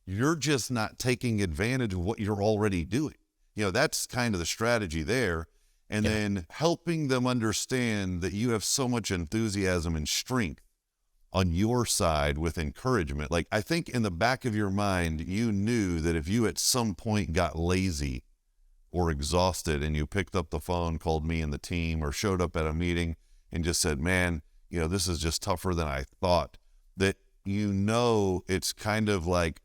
You're just not taking advantage of what you're already doing. That's kind of the strategy there. And then helping them understand that you have so much enthusiasm and strength on your side with encouragement. Like, I think in the back of your mind, you knew that if you at some point got lazy or exhausted and you picked up the phone, called me and the team, or showed up at a meeting and just said, man, this is just tougher than I thought, that it's kind of like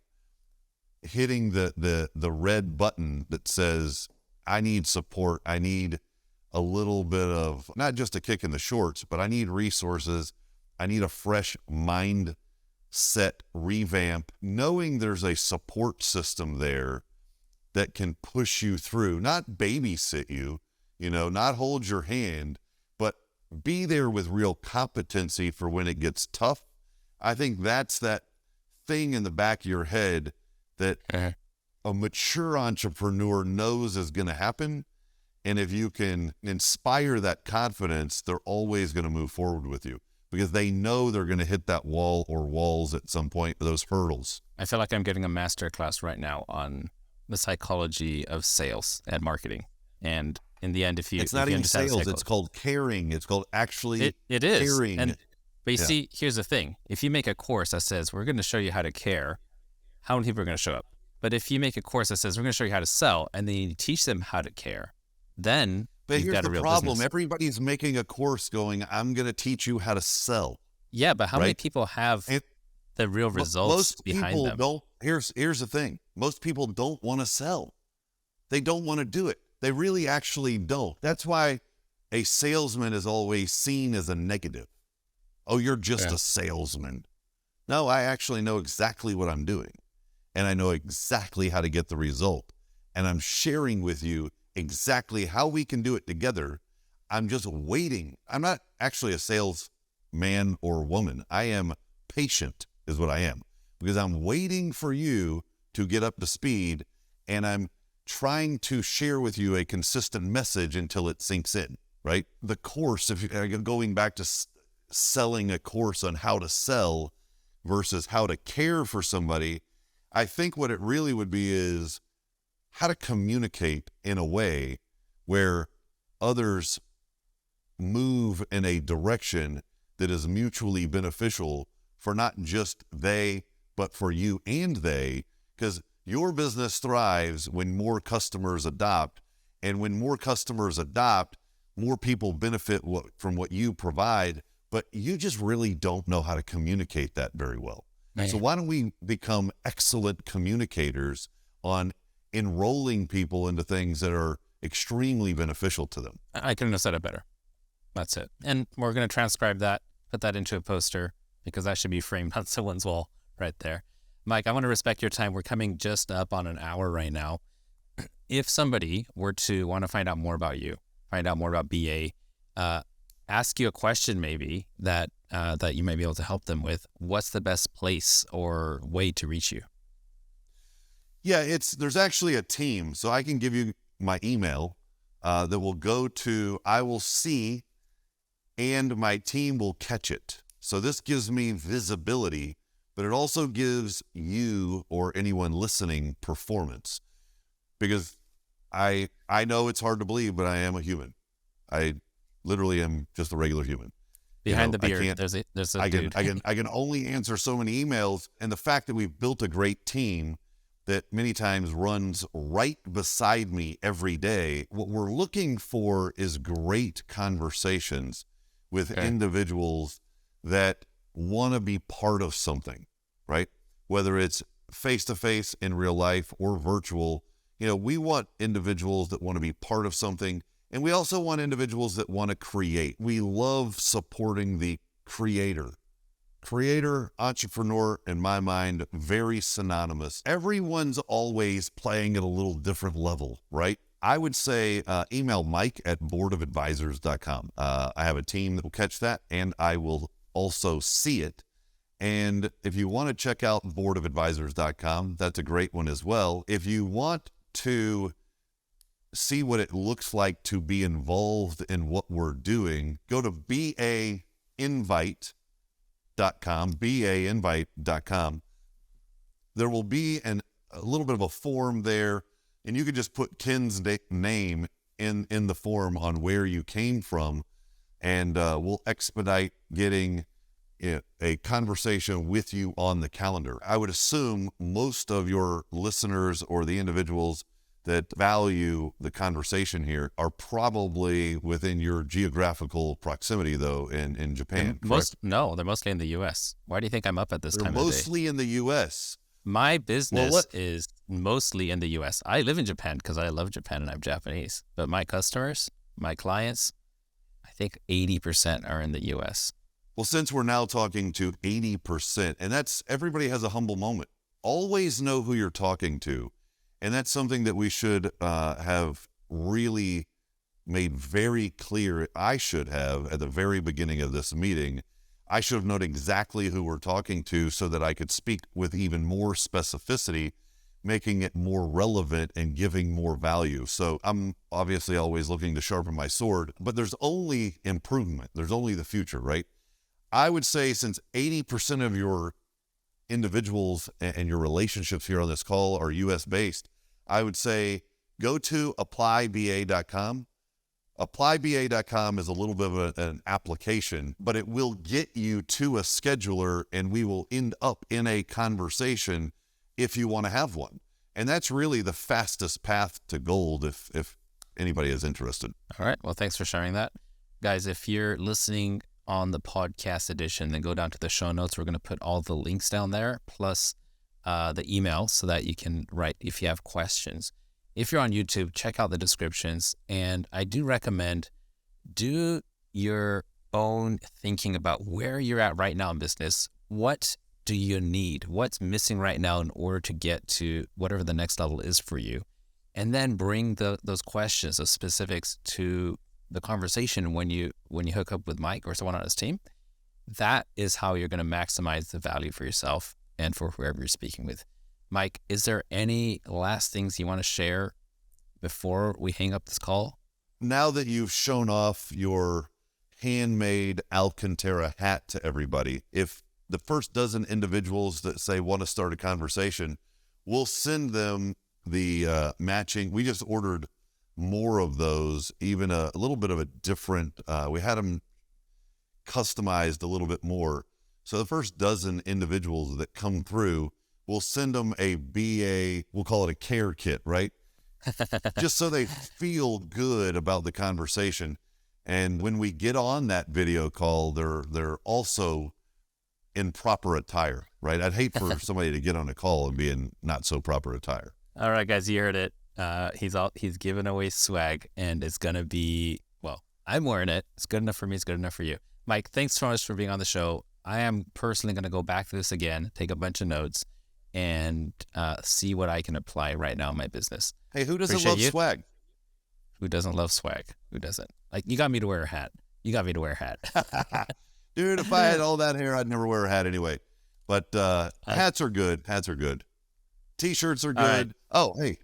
hitting the red button that says, I need support. I need a little bit of, not just a kick in the shorts, but I need resources. I need a fresh mindset revamp, knowing there's a support system there that can push you through, not babysit you, not hold your hand, but be there with real competency for when it gets tough. I think that's that thing in the back of your head that a mature entrepreneur knows is going to happen. And if you can inspire that confidence, they're always going to move forward with you because they know they're going to hit that wall or walls at some point, those hurdles. I feel like I'm getting a master class right now on the psychology of sales and marketing. And in the end, it's not even sales, it's called caring. It's called actually it is. Caring. But you see, here's the thing. If you make a course that says, we're going to show you how to care, how many people are going to show up? But if you make a course that says, we're going to show you how to sell, and then you teach them how to care, then you've got a real problem. business. Everybody's making a course going, I'm going to teach you how to sell. Yeah, but how many people have the real results behind them? Here's the thing. Most people don't want to sell. They don't want to do it. They really actually don't. That's why a salesman is always seen as a negative. Oh, you're just a salesman. No, I actually know exactly what I'm doing. And I know exactly how to get the result. And I'm sharing with you exactly how we can do it together. I'm just waiting. I'm not actually a salesman or woman. I am patient is what I am, because I'm waiting for you to get up to speed, and I'm trying to share with you a consistent message until it sinks in, right? The course, if you're going back to selling a course on how to sell versus how to care for somebody, I think what it really would be is how to communicate in a way where others move in a direction that is mutually beneficial for not just they, but for you and they, because your business thrives when more customers adopt, and when more customers adopt, more people benefit from what you provide, but you just really don't know how to communicate that very well. Man. So why don't we become excellent communicators on enrolling people into things that are extremely beneficial to them? I couldn't have said it better. That's it. And we're going to transcribe that, put that into a poster, because that should be framed on someone's wall right there. Mike, I want to respect your time. We're coming just up on an hour right now. If somebody were to want to find out more about you, find out more about BA, ask you a question maybe that you might be able to help them with, what's the best place or way to reach you? Yeah, there's actually a team. So I can give you my email that will go to, I will see and my team will catch it. So this gives me visibility, but it also gives you or anyone listening performance, because I know it's hard to believe, but I am a human. I literally am just a regular human. Behind the beard, there's a dude. I can only answer so many emails, and the fact that we've built a great team that many times runs right beside me every day. What we're looking for is great conversations with individuals that want to be part of something, right? Whether it's face-to-face in real life or virtual, we want individuals that want to be part of something. And we also want individuals that want to create. We love supporting the creator. Creator, entrepreneur, in my mind, very synonymous. Everyone's always playing at a little different level, right? I would say email Mike at boardofadvisors.com. I have a team that will catch that, and I will also see it. And if you want to check out boardofadvisors.com, that's a great one as well. If you want to see what it looks like to be involved in what we're doing, go to bainvite.com. There will be a little bit of a form there, and you can just put Ken's name in the form on where you came from, and we'll expedite getting a conversation with you on the calendar. I would assume most of your listeners or the individuals that value the conversation here are probably within your geographical proximity, though, in Japan. They're mostly in the U.S. Why do you think I'm up at this time of day? They're mostly in the U.S. My business is mostly in the U.S. I live in Japan because I love Japan and I'm Japanese. But my customers, my clients, I think 80% are in the U.S. Well, since we're now talking to 80%, and that's, everybody has a humble moment. Always know who you're talking to. And that's something that we should have really made very clear. I should have at the very beginning of this meeting. I should have known exactly who we're talking to so that I could speak with even more specificity, making it more relevant and giving more value. So I'm obviously always looking to sharpen my sword, but there's only improvement. There's only the future, right? I would say since 80% of your individuals and your relationships here on this call are U.S. based, I would say go to applyba.com. Applyba.com is a little bit of an application, but it will get you to a scheduler, and we will end up in a conversation if you want to have one. And that's really the fastest path to gold if anybody is interested. All right. Well, thanks for sharing that. Guys, if you're listening on the podcast edition, then go down to the show notes. We're going to put all the links down there, plus the email, so that you can write if you have questions. If you're on YouTube, check out the descriptions. And I do recommend do your own thinking about where you're at right now in business. What do you need? What's missing right now in order to get to whatever the next level is for you? And then bring those questions, those specifics to the conversation when you hook up with Mike or someone on his team. That is how you're going to maximize the value for yourself and for whoever you're speaking with. Mike, is there any last things you want to share before we hang up this call? Now that you've shown off your handmade Alcantara hat to everybody, if the first dozen individuals that say want to start a conversation, we'll send them the matching. We just ordered more of those, even a little bit of a different, we had them customized a little bit more. So the first dozen individuals that come through, we'll send them a BA, we'll call it a care kit, right? Just so they feel good about the conversation. And when we get on that video call, they're also in proper attire, right? I'd hate for somebody to get on a call and be in not so proper attire. All right, guys, you heard it. He's giving away swag, and it's going to be, well, I'm wearing it. It's good enough for me. It's good enough for you. Mike, thanks so much for being on the show. I am personally going to go back to this again, take a bunch of notes, and see what I can apply right now in my business. Hey, who doesn't love swag? Who doesn't love swag? Who doesn't? Like, you got me to wear a hat. You got me to wear a hat. Dude, if I had all that hair, I'd never wear a hat anyway. But hats are good. Hats are good. T-shirts are good. Right. Oh, hey,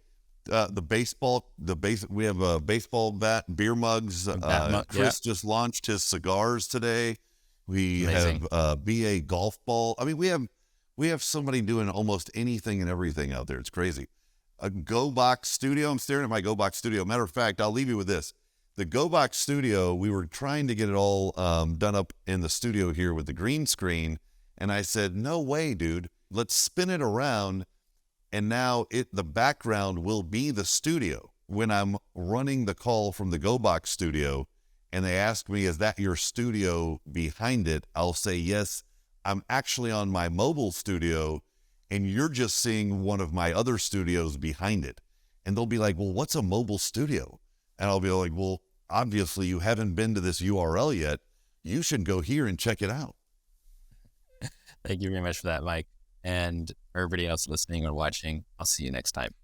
We have a baseball bat, beer mugs. Chris just launched his cigars today. We Amazing. have BA golf ball. I mean, we have somebody doing almost anything and everything out there. It's crazy. A GoBox studio. I'm staring at my GoBox studio. Matter of fact, I'll leave you with this. The GoBox studio, we were trying to get it all done up in the studio here with the green screen. And I said, no way, dude. Let's spin it around. And now the background will be the studio. When I'm running the call from the GoBox studio and they ask me, is that your studio behind it? I'll say, yes, I'm actually on my mobile studio and you're just seeing one of my other studios behind it. And they'll be like, well, what's a mobile studio? And I'll be like, well, obviously you haven't been to this URL yet. You should go here and check it out. Thank you very much for that, Mike. And everybody else listening or watching, I'll see you next time.